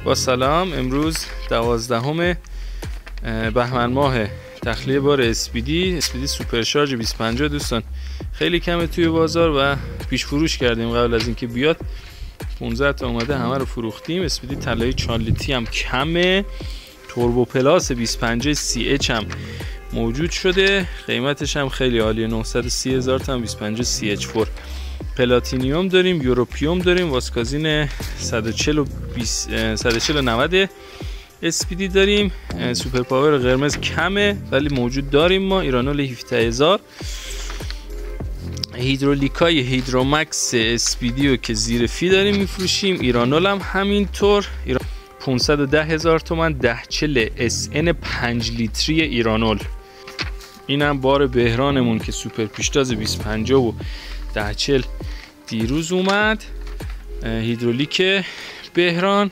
با سلام. امروز 12 بهمن ماه تخلیه بار اسپیدی سوپر شارژ 250 دوستان خیلی کمه توی بازار و پیش فروش کردیم قبل از اینکه بیاد. 15 تا اومده، همه رو فروختیم. اسپیدی طلایی 4 لیتری هم کمه. توربو پلاس 250 سی اچ هم موجود شده، قیمتش هم خیلی عالیه، 930,000 تا 250 سی اچ 4. پلاتینیوم داریم، یوروپیوم داریم، واسکازین 140 و 90 اسپیدی داریم. سوپر پاور قرمز کمه ولی موجود داریم ما. ایرانول 17000. هیدرولیکای هیدرومکس اسپیدی رو که زیر فی داریم میفروشیم. ایرانول هم همینطور 510,000 تومان. 1040 SN 5 لیتری ایرانول. اینم بار بهرانمون که سوپر پیشتاز 250 و 1040 دیروز اومد. هیدرولیک بهران.